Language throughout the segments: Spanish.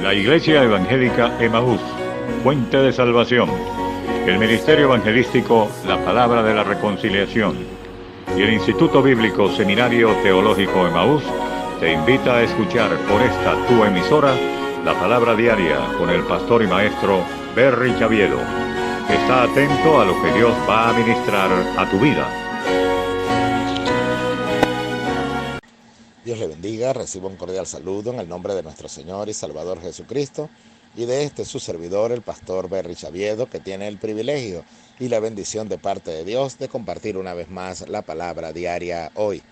La Iglesia Evangélica Emaús, Fuente de Salvación, el Ministerio Evangelístico La Palabra de la Reconciliación y el Instituto Bíblico Seminario Teológico Emaús te invita a escuchar por esta tu emisora la Palabra Diaria con el pastor y maestro Berry Chaviedo. Está atento a lo que Dios va a ministrar a tu vida. Dios le bendiga, reciba un cordial saludo en el nombre de nuestro Señor y Salvador Jesucristo y de su servidor, el pastor Berry Chaviedo, que tiene el privilegio y la bendición de parte de Dios de compartir una vez más la palabra diaria hoy.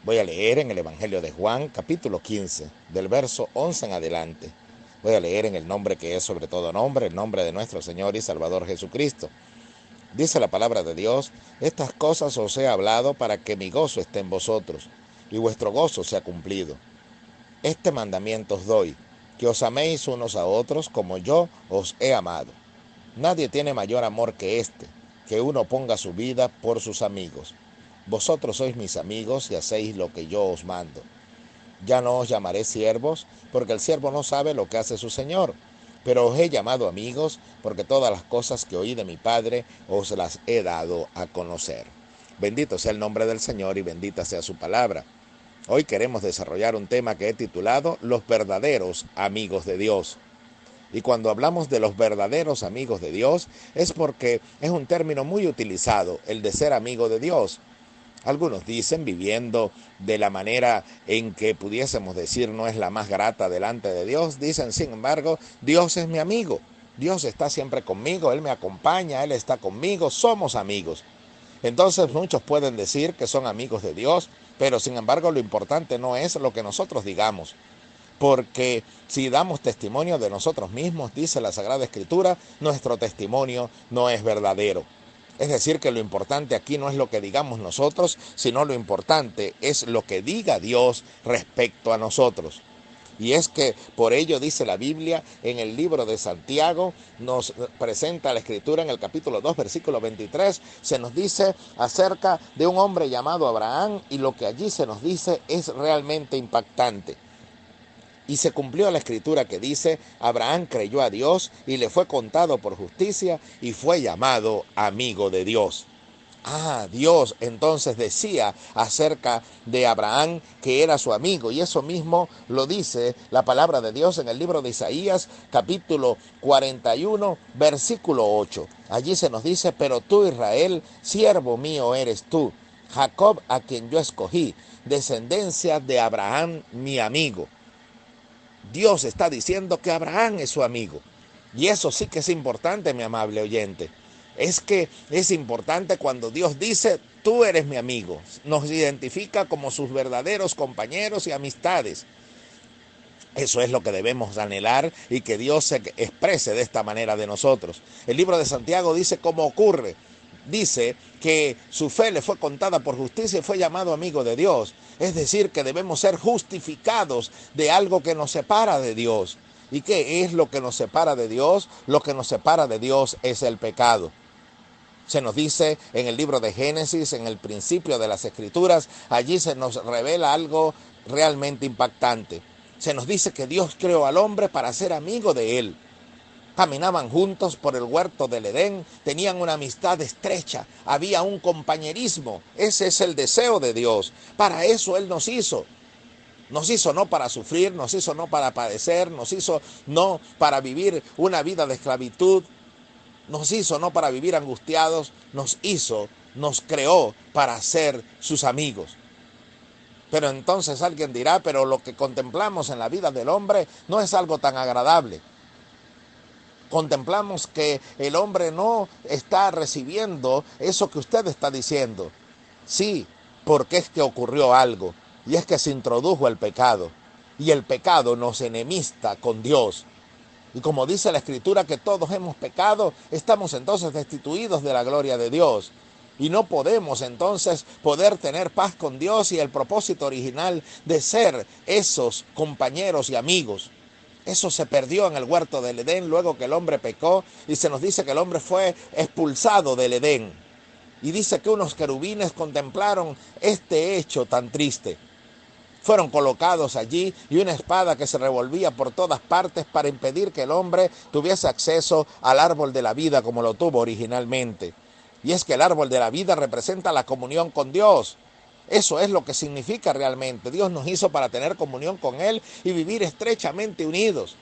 Voy a leer en el Evangelio de Juan, capítulo 15, del verso 11 en adelante. Voy a leer en el nombre que es sobre todo nombre, el nombre de nuestro Señor y Salvador Jesucristo. Dice la palabra de Dios: estas cosas os he hablado para que mi gozo esté en vosotros y vuestro gozo sea cumplido. Este mandamiento os doy, que os améis unos a otros como yo os he amado. Nadie tiene mayor amor que este, que uno ponga su vida por sus amigos. Vosotros sois mis amigos y hacéis lo que yo os mando. Ya no os llamaré siervos, porque el siervo no sabe lo que hace su señor, pero os he llamado amigos, porque todas las cosas que oí de mi Padre os las he dado a conocer. Bendito sea el nombre del Señor y bendita sea su palabra. Hoy queremos desarrollar un tema que he titulado Los verdaderos amigos de Dios. Y cuando hablamos de los verdaderos amigos de Dios es porque es un término muy utilizado, el de ser amigo de Dios. Algunos dicen, viviendo de la manera en que pudiésemos decir no es la más grata delante de Dios, dicen, sin embargo, Dios es mi amigo. Dios está siempre conmigo, Él me acompaña, Él está conmigo, somos amigos. Entonces muchos pueden decir que son amigos de Dios, pero sin embargo lo importante no es lo que nosotros digamos, porque si damos testimonio de nosotros mismos, dice la Sagrada Escritura, nuestro testimonio no es verdadero. Es decir, que lo importante aquí no es lo que digamos nosotros, sino lo importante es lo que diga Dios respecto a nosotros. Y es que por ello dice la Biblia en el libro de Santiago, nos presenta la Escritura en el capítulo 2, versículo 23, se nos dice acerca de un hombre llamado Abraham y lo que allí se nos dice es realmente impactante. Y se cumplió la Escritura que dice, Abraham creyó a Dios y le fue contado por justicia y fue llamado amigo de Dios. Dios entonces decía acerca de Abraham que era su amigo, y eso mismo lo dice la palabra de Dios en el libro de Isaías, capítulo 41, versículo 8. Allí se nos dice, pero tú, Israel, siervo mío eres tú, Jacob, a quien yo escogí, descendencia de Abraham, mi amigo. Dios está diciendo que Abraham es su amigo, y eso sí que es importante, mi amable oyente. Es que es importante cuando Dios dice, tú eres mi amigo. Nos identifica como sus verdaderos compañeros y amistades. Eso es lo que debemos anhelar y que Dios se exprese de esta manera de nosotros. El libro de Santiago dice cómo ocurre. Dice que su fe le fue contada por justicia y fue llamado amigo de Dios. Es decir, que debemos ser justificados de algo que nos separa de Dios. ¿Y qué es lo que nos separa de Dios? Lo que nos separa de Dios es el pecado. Se nos dice en el libro de Génesis, en el principio de las Escrituras, allí se nos revela algo realmente impactante. Se nos dice que Dios creó al hombre para ser amigo de él. Caminaban juntos por el huerto del Edén, tenían una amistad estrecha, había un compañerismo. Ese es el deseo de Dios. Para eso Él nos hizo. Nos hizo no para sufrir, nos hizo no para padecer, nos hizo no para vivir una vida de esclavitud. Nos hizo no para vivir angustiados, nos creó para ser sus amigos. Pero entonces alguien dirá, pero lo que contemplamos en la vida del hombre no es algo tan agradable. Contemplamos que el hombre no está recibiendo eso que usted está diciendo. Sí, porque es que ocurrió algo, y es que se introdujo el pecado, y el pecado nos enemista con Dios. Y como dice la Escritura que todos hemos pecado, estamos entonces destituidos de la gloria de Dios. Y no podemos entonces poder tener paz con Dios y el propósito original de ser esos compañeros y amigos. Eso se perdió en el huerto del Edén luego que el hombre pecó y se nos dice que el hombre fue expulsado del Edén. Y dice que unos querubines contemplaron este hecho tan triste. fueron colocados allí, y una espada que se revolvía por todas partes para impedir que el hombre tuviese acceso al árbol de la vida como lo tuvo originalmente. Y es que el árbol de la vida representa la comunión con Dios. Eso es lo que significa realmente. Dios nos hizo para tener comunión con Él y vivir estrechamente unidos.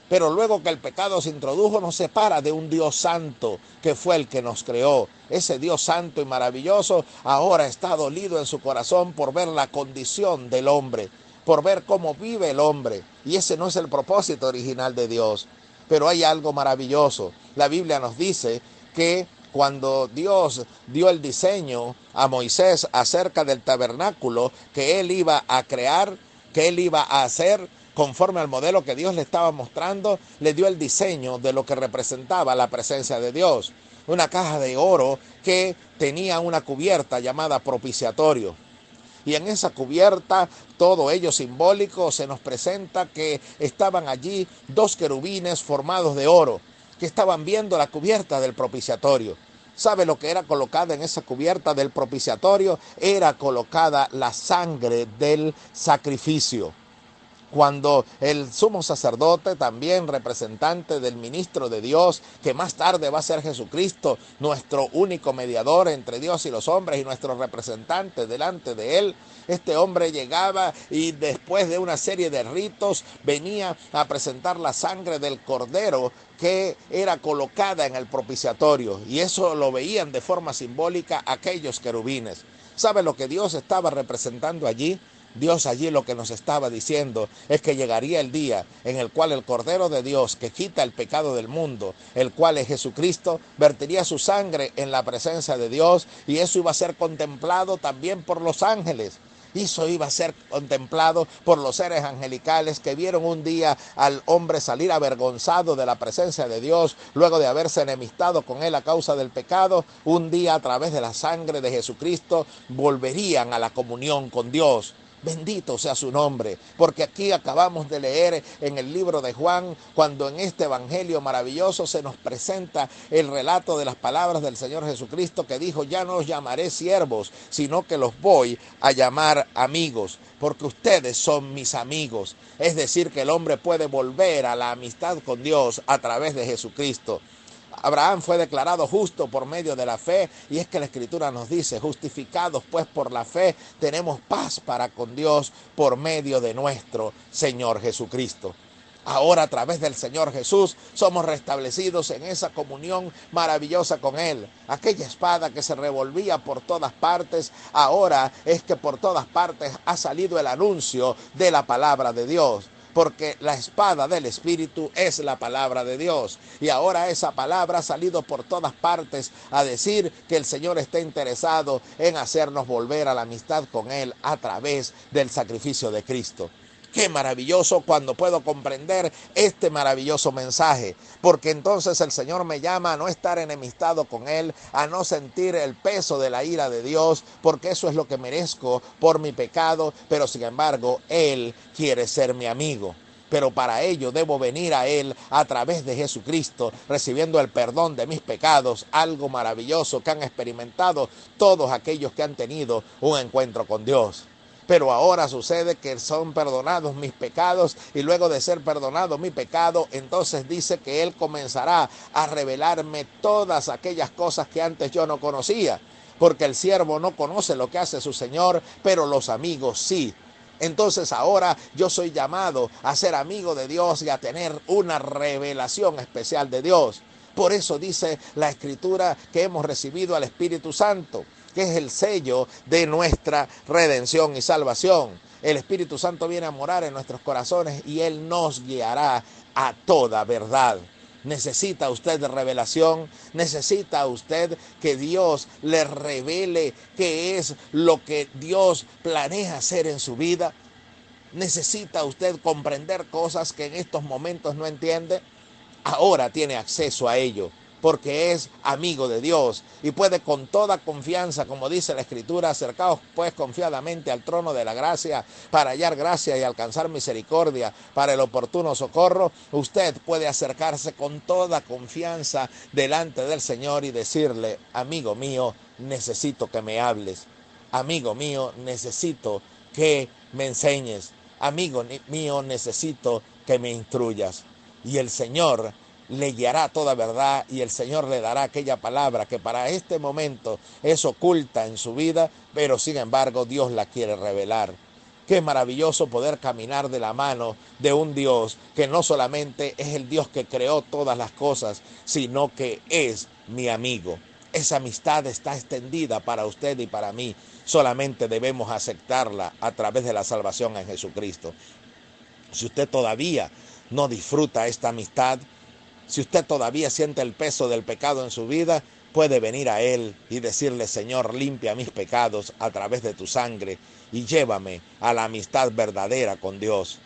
Pero luego que el pecado se introdujo, nos separa de un Dios santo que fue el que nos creó. Ese Dios santo y maravilloso ahora está dolido en su corazón por ver la condición del hombre, por ver cómo vive el hombre. Y ese no es el propósito original de Dios. Pero hay algo maravilloso. La Biblia nos dice que cuando Dios dio el diseño a Moisés acerca del tabernáculo que él iba a crear, que él iba a hacer, conforme al modelo que Dios le estaba mostrando, le dio el diseño de lo que representaba la presencia de Dios. Una caja de oro que tenía una cubierta llamada propiciatorio. Y en esa cubierta, todo ello simbólico, se nos presenta que estaban allí dos querubines formados de oro, que estaban viendo la cubierta del propiciatorio. ¿Sabe lo que era colocada en esa cubierta del propiciatorio? Era colocada la sangre del sacrificio. Cuando el sumo sacerdote, también representante del ministro de Dios, que más tarde va a ser Jesucristo, nuestro único mediador entre Dios y los hombres y nuestro representante delante de él, este hombre llegaba y después de una serie de ritos venía a presentar la sangre del cordero que era colocada en el propiciatorio, y eso lo veían de forma simbólica aquellos querubines. ¿Sabe lo que Dios estaba representando allí? Dios allí lo que nos estaba diciendo es que llegaría el día en el cual el Cordero de Dios, que quita el pecado del mundo, el cual es Jesucristo, vertiría su sangre en la presencia de Dios, y eso iba a ser contemplado también por los ángeles. Eso iba a ser contemplado por los seres angelicales que vieron un día al hombre salir avergonzado de la presencia de Dios luego de haberse enemistado con él a causa del pecado. Un día, a través de la sangre de Jesucristo, volverían a la comunión con Dios. Bendito sea su nombre, porque aquí acabamos de leer en el libro de Juan, cuando en este evangelio maravilloso se nos presenta el relato de las palabras del Señor Jesucristo, que dijo: ya no os llamaré siervos, sino que los voy a llamar amigos, porque ustedes son mis amigos. Es decir, que el hombre puede volver a la amistad con Dios a través de Jesucristo. Abraham fue declarado justo por medio de la fe, y es que la Escritura nos dice: justificados pues por la fe, tenemos paz para con Dios por medio de nuestro Señor Jesucristo. Ahora, a través del Señor Jesús, somos restablecidos en esa comunión maravillosa con Él. Aquella espada que se revolvía por todas partes, ahora es que por todas partes ha salido el anuncio de la palabra de Dios. Porque la espada del Espíritu es la palabra de Dios. Y ahora esa palabra ha salido por todas partes a decir que el Señor está interesado en hacernos volver a la amistad con Él a través del sacrificio de Cristo. Qué maravilloso cuando puedo comprender este maravilloso mensaje, porque entonces el Señor me llama a no estar enemistado con Él, a no sentir el peso de la ira de Dios, porque eso es lo que merezco por mi pecado, pero sin embargo Él quiere ser mi amigo. Pero para ello debo venir a Él a través de Jesucristo, recibiendo el perdón de mis pecados, algo maravilloso que han experimentado todos aquellos que han tenido un encuentro con Dios. Pero ahora sucede que son perdonados mis pecados, y luego de ser perdonado mi pecado, entonces dice que Él comenzará a revelarme todas aquellas cosas que antes yo no conocía, porque el siervo no conoce lo que hace su Señor, pero los amigos sí. Entonces ahora yo soy llamado a ser amigo de Dios y a tener una revelación especial de Dios. Por eso dice la Escritura que hemos recibido al Espíritu Santo, que es el sello de nuestra redención y salvación. El Espíritu Santo viene a morar en nuestros corazones y Él nos guiará a toda verdad. ¿Necesita usted revelación? ¿Necesita usted que Dios le revele qué es lo que Dios planea hacer en su vida? ¿Necesita usted comprender cosas que en estos momentos no entiende? Ahora tiene acceso a ello, porque es amigo de Dios y puede con toda confianza, como dice la Escritura: acercaos pues confiadamente al trono de la gracia para hallar gracia y alcanzar misericordia para el oportuno socorro. Usted puede acercarse con toda confianza delante del Señor y decirle: amigo mío, necesito que me hables. Amigo mío, necesito que me enseñes. Amigo mío, necesito que me instruyas. Y el Señor le guiará toda verdad y el Señor le dará aquella palabra que para este momento es oculta en su vida, pero sin embargo Dios la quiere revelar. Qué maravilloso poder caminar de la mano de un Dios que no solamente es el Dios que creó todas las cosas, sino que es mi amigo. Esa amistad está extendida para usted y para mí. Solamente debemos aceptarla a través de la salvación en Jesucristo. Si usted todavía no disfruta esta amistad, si usted todavía siente el peso del pecado en su vida, puede venir a Él y decirle: Señor, limpia mis pecados a través de tu sangre y llévame a la amistad verdadera con Dios.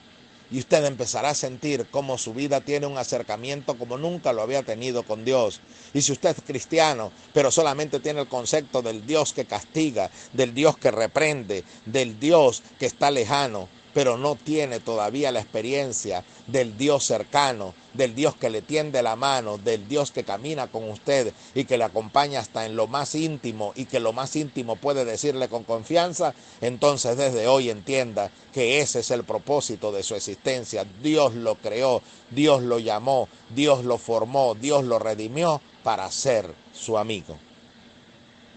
Y usted empezará a sentir cómo su vida tiene un acercamiento como nunca lo había tenido con Dios. Y si usted es cristiano, pero solamente tiene el concepto del Dios que castiga, del Dios que reprende, del Dios que está lejano, pero no tiene todavía la experiencia del Dios cercano, del Dios que le tiende la mano, del Dios que camina con usted y que le acompaña hasta en lo más íntimo y que lo más íntimo puede decirle con confianza, entonces desde hoy entienda que ese es el propósito de su existencia. Dios lo creó, Dios lo llamó, Dios lo formó, Dios lo redimió para ser su amigo.